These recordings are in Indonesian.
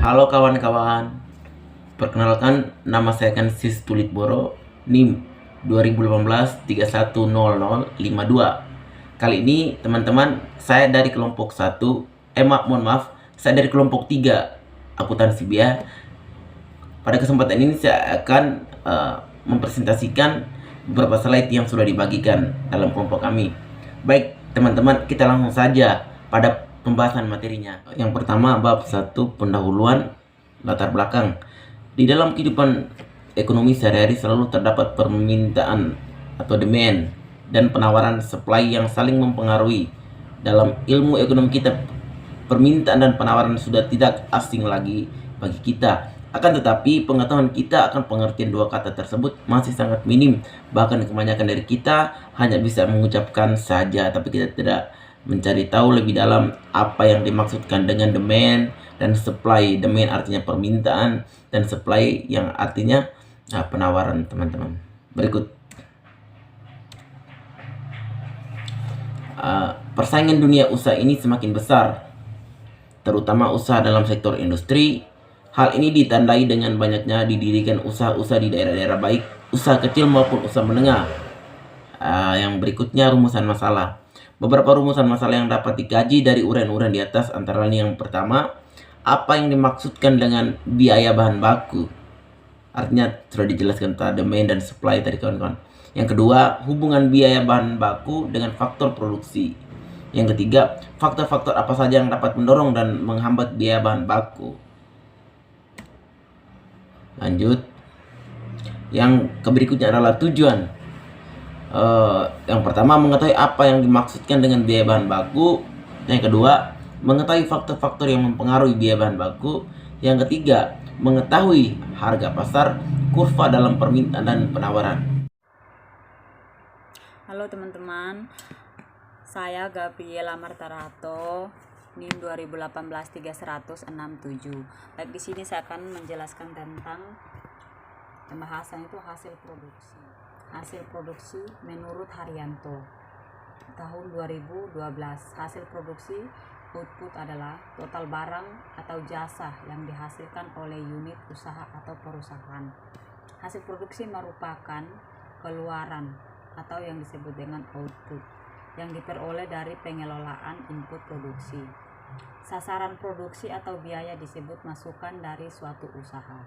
Halo kawan-kawan, perkenalkan nama saya kan Sis Tulitboro, NIM 2018-310052. Kali ini teman-teman, saya dari kelompok 1, saya dari kelompok 3 akuntansi biaya. Pada kesempatan ini saya akan mempresentasikan beberapa slide yang sudah dibagikan dalam kelompok kami. Baik teman-teman, kita langsung saja pada pembahasan materinya. Yang pertama, bab 1, pendahuluan latar belakang. Di dalam kehidupan ekonomi sehari-hari selalu terdapat permintaan atau demand dan penawaran supply yang saling mempengaruhi. Dalam ilmu ekonomi kita, permintaan dan penawaran sudah tidak asing lagi bagi kita. Akan tetapi pengetahuan kita akan pengertian dua kata tersebut masih sangat minim. Bahkan kebanyakan dari kita hanya bisa mengucapkan saja, tapi kita tidak mencari tahu lebih dalam apa yang dimaksudkan dengan demand dan supply. Demand artinya permintaan dan supply yang artinya penawaran, teman-teman. Berikut. Persaingan dunia usaha ini semakin besar, terutama usaha dalam sektor industri. Hal ini ditandai dengan banyaknya didirikan usaha-usaha di daerah-daerah, baik usaha kecil maupun usaha menengah. Yang berikutnya, rumusan masalah. Beberapa rumusan masalah yang dapat dikaji dari uraian-uraian di atas antara lain: yang pertama, apa yang dimaksudkan dengan biaya bahan baku? Artinya sudah dijelaskan tentang demand dan supply tadi, kawan-kawan. Yang kedua, hubungan biaya bahan baku dengan faktor produksi. Yang ketiga, faktor-faktor apa saja yang dapat mendorong dan menghambat biaya bahan baku. Lanjut. Yang berikutnya adalah tujuan. Yang pertama, mengetahui apa yang dimaksudkan dengan biaya bahan baku. Yang kedua, mengetahui faktor-faktor yang mempengaruhi biaya bahan baku. Yang ketiga, mengetahui harga pasar, kurva dalam permintaan dan penawaran. Halo teman-teman, saya Gabriela Martarato, NIM 2018-3167. Baik, di sini saya akan menjelaskan tentang pembahasan itu hasil produksi. Hasil produksi menurut Haryanto tahun 2012. Hasil produksi output adalah total barang atau jasa yang dihasilkan oleh unit usaha atau perusahaan. Hasil produksi merupakan keluaran atau yang disebut dengan output yang diperoleh dari pengelolaan input produksi. Sasaran produksi atau biaya disebut masukan dari suatu usaha.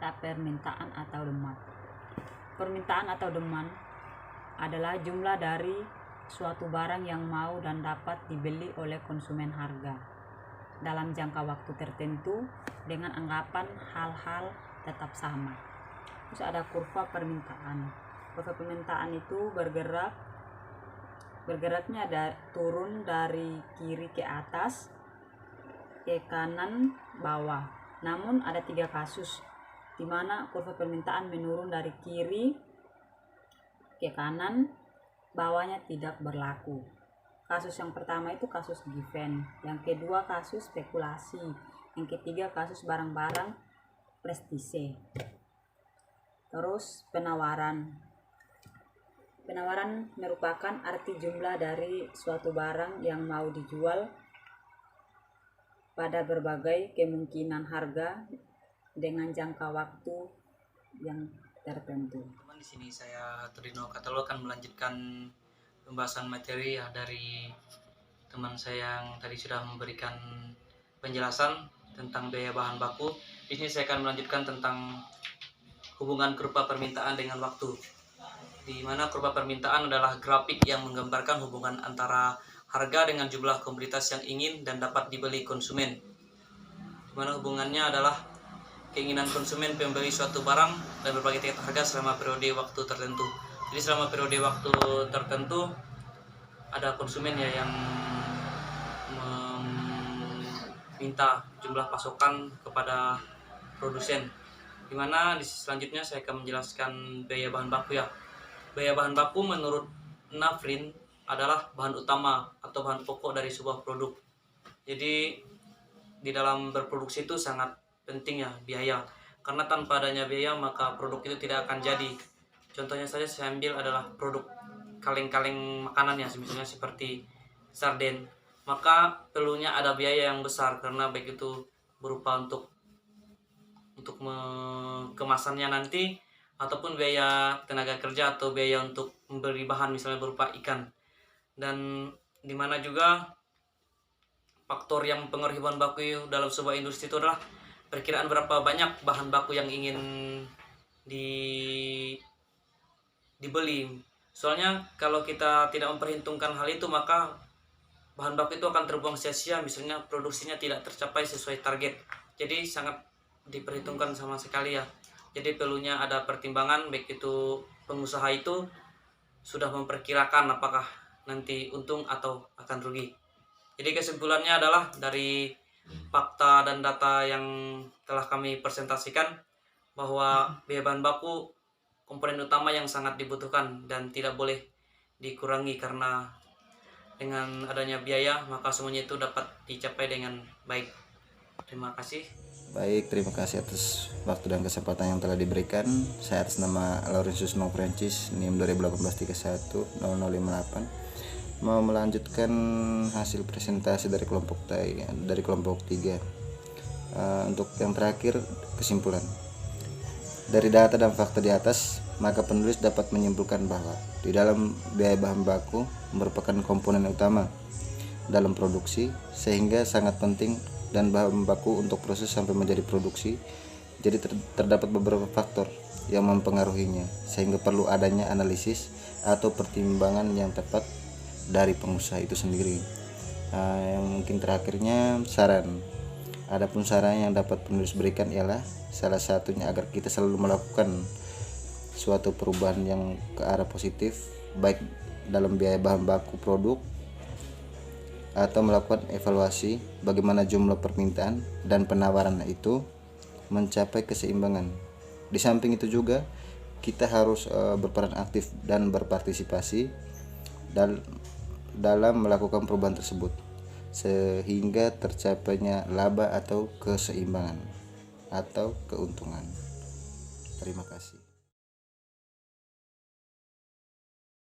Permintaan atau demand. Permintaan atau demand adalah jumlah dari suatu barang yang mau dan dapat dibeli oleh konsumen harga dalam jangka waktu tertentu dengan anggapan hal-hal tetap sama. Terus ada kurva permintaan. Kurva permintaan itu bergeraknya turun dari kiri ke atas, ke kanan bawah. Namun ada 3 kasus di mana kurva permintaan menurun dari kiri ke kanan, bawahnya tidak berlaku. Kasus yang pertama itu kasus given, yang kedua kasus spekulasi, yang ketiga kasus barang-barang prestise. Terus penawaran. Penawaran merupakan arti jumlah dari suatu barang yang mau dijual pada berbagai kemungkinan harga dengan jangka waktu yang tertentu. Di sini saya Turino Katalo akan melanjutkan pembahasan materi dari teman saya yang tadi sudah memberikan penjelasan tentang biaya bahan baku. Di sini saya akan melanjutkan tentang hubungan kurva permintaan dengan waktu, di mana kurva permintaan adalah grafik yang menggambarkan hubungan antara harga dengan jumlah komoditas yang ingin dan dapat dibeli konsumen, di mana hubungannya adalah keinginan konsumen membeli suatu barang dan berbagai tingkat harga selama periode waktu tertentu. Jadi selama periode waktu tertentu ada konsumen ya yang meminta jumlah pasokan kepada produsen, dimana di selanjutnya saya akan menjelaskan biaya bahan baku ya. Biaya bahan baku menurut Nafrin adalah bahan utama atau bahan pokok dari sebuah produk. Jadi di dalam berproduksi itu sangat penting ya biaya, karena tanpa adanya biaya maka produk itu tidak akan jadi. Contohnya saja saya ambil adalah produk kaleng-kaleng makanan ya, misalnya seperti sarden, maka perlunya ada biaya yang besar karena baik itu berupa untuk kemasannya nanti, ataupun biaya tenaga kerja atau biaya untuk membeli bahan misalnya berupa ikan. Dan dimana juga faktor yang mempengaruhi bahan baku dalam sebuah industri itu adalah perkiraan berapa banyak bahan baku yang ingin dibeli. Soalnya kalau kita tidak memperhitungkan hal itu, maka bahan baku itu akan terbuang sia-sia, misalnya produksinya tidak tercapai sesuai target. Jadi sangat diperhitungkan sama sekali ya. Jadi perlunya ada pertimbangan, baik itu pengusaha itu sudah memperkirakan apakah nanti untung atau akan rugi. Jadi kesimpulannya adalah dari fakta dan data yang telah kami presentasikan bahwa biaya bahan baku komponen utama yang sangat dibutuhkan dan tidak boleh dikurangi, karena dengan adanya biaya maka semuanya itu dapat dicapai dengan baik. Terima kasih. Baik, terima kasih atas waktu dan kesempatan yang telah diberikan. Saya atas nama Laurentius Nofrancis, NIM 2018310058, mau melanjutkan hasil presentasi dari kelompok 3. Untuk yang terakhir, kesimpulan. Dari data dan fakta di atas, maka penulis dapat menyimpulkan bahwa di dalam biaya bahan baku merupakan komponen utama dalam produksi, sehingga sangat penting dan bahan baku untuk proses sampai menjadi produksi. Jadi terdapat beberapa faktor yang mempengaruhinya, sehingga perlu adanya analisis atau pertimbangan yang tepat dari pengusaha itu sendiri. Yang mungkin terakhirnya saran. Adapun saran yang dapat penulis berikan ialah salah satunya agar kita selalu melakukan suatu perubahan yang ke arah positif, baik dalam biaya bahan baku produk atau melakukan evaluasi bagaimana jumlah permintaan dan penawaran itu mencapai keseimbangan. Di samping itu juga kita harus berperan aktif dan berpartisipasi dalam melakukan perubahan tersebut, sehingga tercapainya laba atau keseimbangan atau keuntungan. Terima kasih.